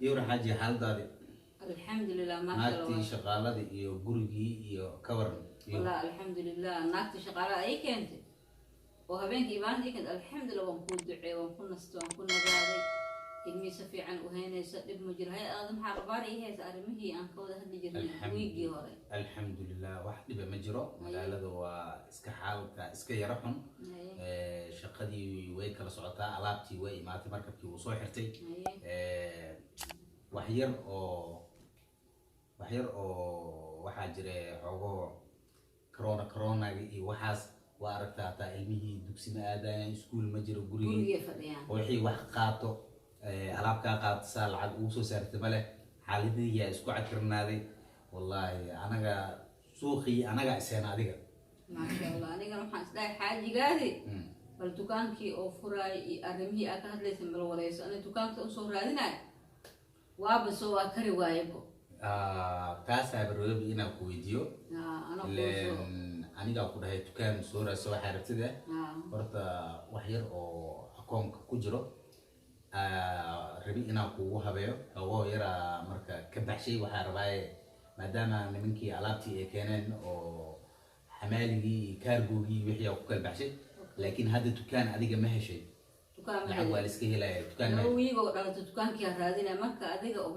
يورا حاجة حال داري الحمد لله ما شاء الله ناكتي شغالة دي إيو قرقي إيو كورن والله الحمد لله ناكتي شغالة أي كنت وهبينك إيمان دي كنت الحمد لله ونكون دعي ونكون نستوى ونكون نقاضي إلمي سفي عن وهينا يسألب مجر هاي أظن حارباري هي سأرمهي أن كودا هدي جرني ويجي هوري الحمد لله واحد بمجرى ملالة وإسك حال إسك يرحم شقدي ويك لصعطة علابتي وي ما تمركبتي وصوحرتي وحير أو وحاجر عقو كورونا وحاس وأركتها تا علمه دكسي ما آدان سكول مجرى قرية وحي وحقاته alaab kaa qaadaysaa lacag ugu soo saartay male xaaladii yaa isku cadkarnaaday wallahi anaga suuqii anaga iseen adiga ma sha Allah aniga waxaan isdahay xaajigaadi bal dukaankii oo furay arrimihii aad ka hadlaysay mal wareyso ana dukaanka u soo raadinay waaba soo waa kari waaybo taas ay baroobi inaan ku weydiyo aniga ku dhahay dukaan soo raadso waxa rabtida horta wax yar oo akoonka ku jiro rabi inaan kugu habeeyo oo yara marka ka baxshay waxa rabaaye maadaama nimankii alaabtii ay keeneen oo xamaaligii kaargoogii wixii ku kala baxshay laakiin hadda dukaan adiga ma heshay dukaan ma wala iska helay dukaan ma wiigo dhalata dukaankii raadinay marka adiga oo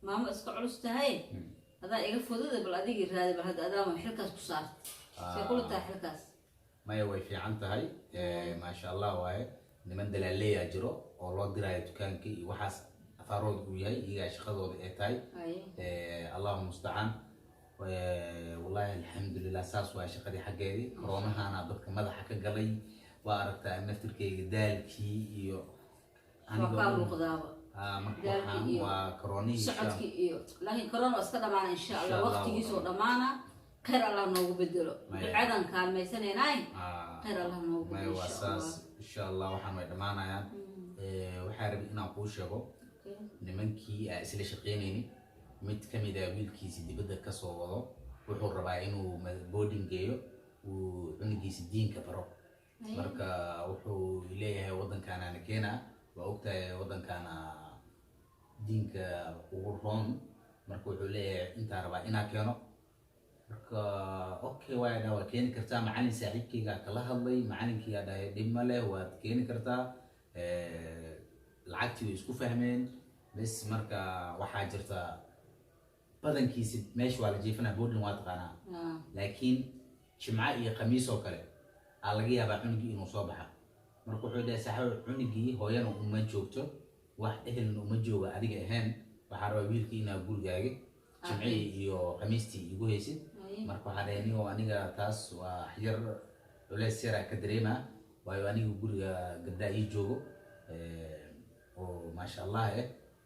maamo iska culus tahay hada iga fudud bal adiga raadi bal hada adaama xilkaas ku saartay si kulta xilkaas ma way fiican tahay ma sha Allah waaye niman dalaalay jiro oo loo diraayo dukaankii iyo waxaas afaarood uu yahay iyaga shaqadooda ay tahay Allahu musta'an wallahi alhamdulillah saas waa shaqadii xageedii koronahana dadka madaxa ka galay waa aragtaa naftirkeyga daalkii iyo aniga muuqdaaba daalkii waa koroni socodkii iyo laakiin korona iska dhamaana insha Allah waqtigiisa oo dhamaana khayr Allah noogu bedelo ducadan kaalmaysaneenay khayr Allah noogu bedelo إن شاء الله وحنا دمانayaan waxa rabbi inaan ku sheego nimankii isla shaqeynayni mid kamid ah wiilkiisa dibadda ka soo wado wuxuu rabaa inuu boarding geeyo uu cunigiisa diinka baro marka wuxuu leeyahay wadankaana keena waa ogtahay wadankaana diinka ugu roon marka wuxuu leeyahay inta rabaa inaa keeno marka okay way waa keeni kartaa macallin saaxiibkayga kala hadlay macallinkii aad dhahay dhib ma leh waad keeni kartaa lacagtii way isku fahmeen bas marka waxaa jirta badankiisa meesha waa la jiifanaa boarding waa taqaanaa laakiin jimca iyo khamiis oo kale aa laga yaabaa cunugii inuu soo baxa marka wuxuu dhahay saaxiib cunugii hooyana uma joogto wax ehelna uma jooga adiga ahayn waxaa rabaa wiilkii inaa gurigaaga jimcii iyo khamiistii igu haysid marka waxa dhaynay oo aniga taas waa yar culays yar ka dareema waayo aniga guriga gabdha ii joogo oo ma sha Allah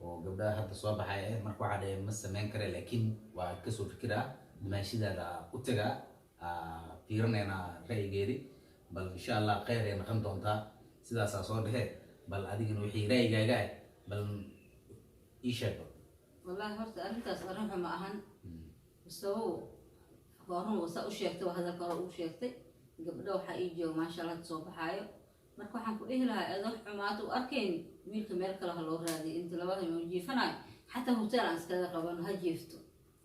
oo gabdha hadda soo baxay marka waxa dhaynay ma sameyn kare laakiin waa ka soo fikiraa dimaashidaada u taga fiirnayna ra'yigeedi bal insha Allah khayr ay noqon doontaa sidaas soo dhahay bal adigana wixii ra'yigaaga bal ii sheeg والله هرت أنتاس أروح معهن وسووا وهم وسأو شيكتي وهذا كانوا شيكتي قبلوا حقيقي وما شاء الله تصوب حاجة مركو حنقول إيه لها أروح حماته وأركين ميلك ميلك لها لو هذه أنت لو هذا موجي فناي حتى هوتيل عن كذا قبل هجيفتو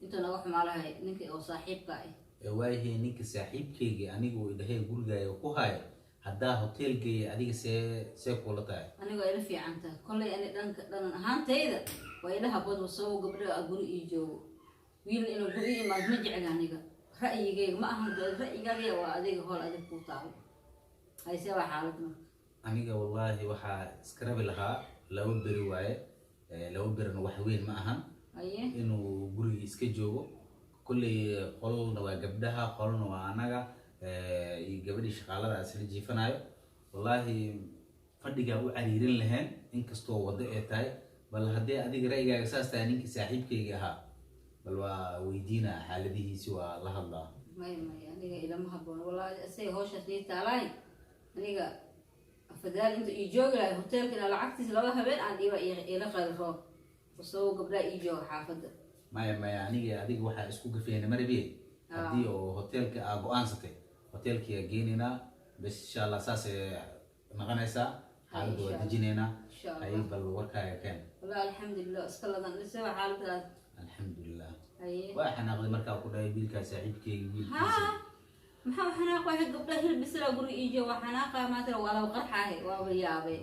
أنت نروح مع لها نك أو صاحبك واي نك صاحبك أنا جو إذا هي جورجا وكوهاي هذا هوتيل جي أديك سي كولتاي أنا جو إلى في عنته كل أنا دان هان تيدا وإلها بود وسووا قبل أقول إيجو ويل إنه قولي ما نجع عنيك رأيي ما هم رأيي قال وأديك هول أديك بوتاو هاي سوا حالتنا أنا والله وح سكرب لها لو برواية لو برن وحوين معهم إنه قولي إسكجو كل قلنا وجبدها قلنا وأنا يجبدي شغالة أسرع جيفنايو والله فدي جابوا عريرين لهن إنك استوى وضعتاي بل هدي أديك رأيك أساس تانيك صاحبك يجها بل ويدينا حالته سوى الله الله ما أنا إلى ما هبون والله أسي هوش أسني تعالي أنا فدال أنت يجوج له هوتيل كنا العكس لو هبين عندي إلى خيره وسووا قبل يجوا حافظ ما يعني أديك واحد اسكوك فيه نمر بيه هدي هوتيل كأبو أنستي هوتيل كي جينينا بس إن شاء الله أساس نغنيسا xaaladda waa dejinaynaa إن شاء hay الله bal warkaaga keen والله الحمد لله اسكال هذا لسه حالته alxamdulilah هاي waa xanaaqday markaa ku dhahay wiilkaa saaxiibkeyga wiilkiisa ها maxaa xanaaq waxa gabdhaha hilbisla guri iijo waxanaaqa maanta wala qarxahay waa yaabay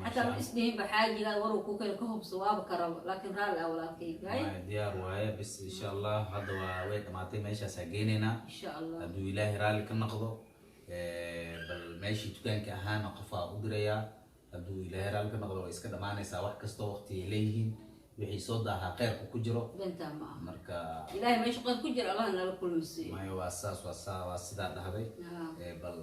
حتى لو اسمه بحاجة ورو كوكل كهوب صواب كرب لكن رال أولاد كي هاي diyaar waaye bis insha allah hadda waa way dhamaatay meeshaas hageenaynaa إن شاء الله hadduu ilaahay raalli ka noqdo bal meeshii dukaanka ahaana qofaa u dirayaa hadduu ilaahay raalli ka noqdo way iska dhamaanaysaa wax kastoo waqti ay leeyihiin wixii soo daahaa kheyrku ku jiro بنتها معه marka إلهي ما يشقد كجر الله نلا كل مسيء maya waa saas waa sidaa dhahday bal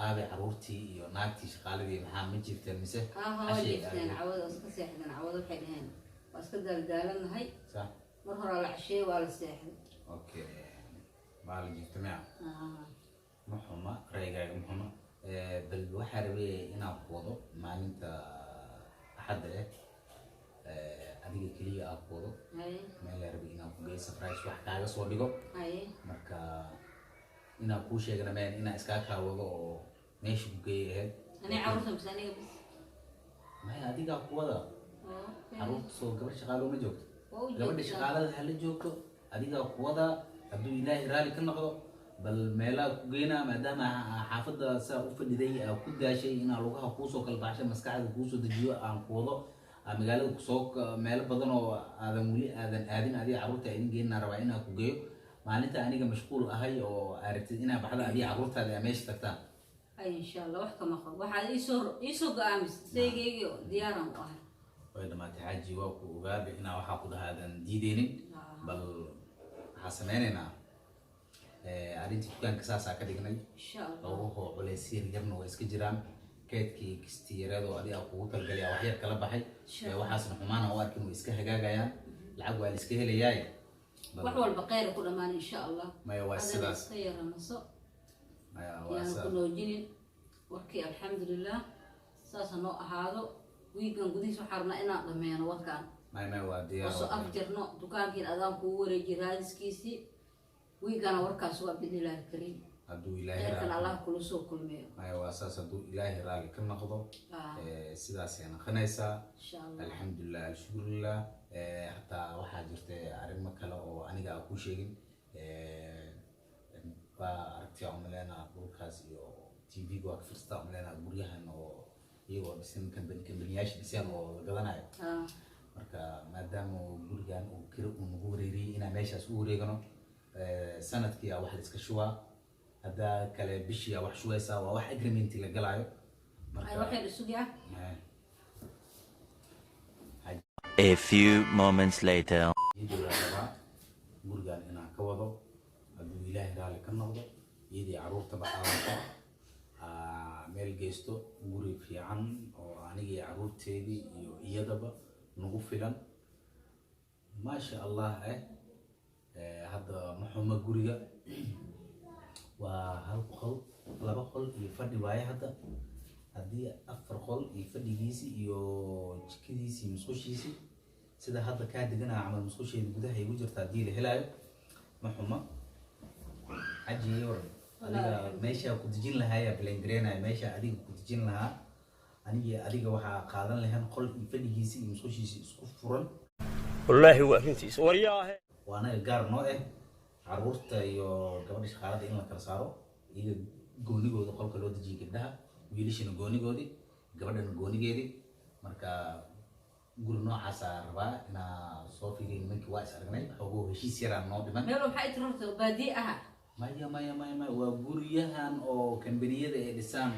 aabe caruurtii iyo naagtii shaqaaladii maxaa ma jirteen mise هو جفتين عوض أسكت ساحدنا عوض وحيدهن وأسكت دالنا هاي صح مرة على عشية ولا الساحل okay baa la jiftamea ma xuma raygaaga ma xuma bal waxaa rabay inaan ku wado maalinta axadda adiga keliya aad ku wado هاي meel la rabay inaan ku geeyo surprise wax kaaga soo dhigo هاي marka inaan kuu sheegana meen inaan iskaa kaa wado oo meesha ku geeya ahayd أنا عروسة بس أنا بس maya adigaa ku wada caruurta soo gabar shaqaalo ma joogto gabadha shaqaalada hala joogto adigaa ku wada hadduu ilaahay raalli ka noqdo bal meelaha ku geynaa maadaama xaafadda saa u fadhiday aa ku daashay inaa lugaha kuusoo kala baxshay maskaxda kuusoo dejiyo aan ku wado magaalada kusoo meelo badan oo aadan weli aadan aadin adiga caruurta idin geynaa rabaa inaa ku geeyo maalinta aniga mashquul ahay oo aragtid inaa baxda adiga caruurtaada aa meesha tagtaan أي إن شاء الله وحكم أخو واحد يسوق أمس سيجي ديارا واحد way dhamaatay xaaji waa ku ogaada inaa waxaa ku dhahaadan diideynin bal waxaa sameynaynaa arrintii dukaanka saasaa ka dhignay إن شاء الله logahoo culays yar yarna waa iska jiraan keedkii kistiyareedoo adiga kugu talgalaya wax yar kala baxay waxaasna xumaana u arkin way iska hagaagayaan lacag waa la iska helayaay وحول بقير كل ما إن شاء الله maya waa sidaas خير نصو maya waa يعني sidaas كنا جينين وكي الحمد لله ساسا نو هذا ويكن قديس وحرنا إنا ضمينا وكان maya waa diyaar وسو أفجر نو دكان كين أذان كوري جهاز كيسي ويكن وركا سوا بإذن الله الكريم hadduu ilaahay كان raalli الله كل سوق كل مية maya waa saas hadduu ilaahay raalli ka noqdo sidaasay naqanaysaa إن شاء الله alxamdulilah alshukrulilah hataa waxaa jirta arrimo kale oo aniga aan kuu sheegin waa aragtiya umaleynaa dhulkaas iyo tv-ga waa ka firstaa umaleynaa guryahan oo iyagoo dhisan kambaniyaasha dhiseen oo la gadanayo marka maadaama gurigan uu kira uu nagu wareeriyey inaan meeshaas u wareegano sanadkii aa wax la iska shubaa haddaa kale bishii aa wax shubaysaa waa wax agreementi la galaayo أي واحد السوق يا A few moments later. iyadii la rabaa gurigan inaan ka wado hadduu ilaahay raalli ka noqdo iyadii caruurtaba aawato meel geysto guri fiican oo anigii caruurteedii iyo iyadaba nagu filan maasha allah hadda maxuma guriga waa hal qol laba qol iyo fadhi waaye hadda haddii 4 qol iyo fadhigiisii iyo jikadiisii musqushiisii sida hadda kaa deganaa camal musqusheeda gudaha igu jirta haddii la helaayo ma xuma xaji waran adiga meesha ku dejin lahaaya blengreenaya meesha adiga ku dejin lahaa adiga waxaa qaadan lahayn qol iyo fadhigiisii iyo musqushiisii isku furan والله هو أنتي ورياه waana gaar noo caruurta iyo gabadha shaqaalada in la kala saaro iyaga goonigooda qolka loo dejiyo gabdhaha wiilashana goonigoodii gabadhana goonigeedii marka guri noocaasa rabaa inaa soo fiiriyo nimankii waa is aragnay xoogoo heshiis yaraan noo dhiman ميلو بحاجة تروح بادي أها maya waa guryahan oo kambaniyada ay dhisaan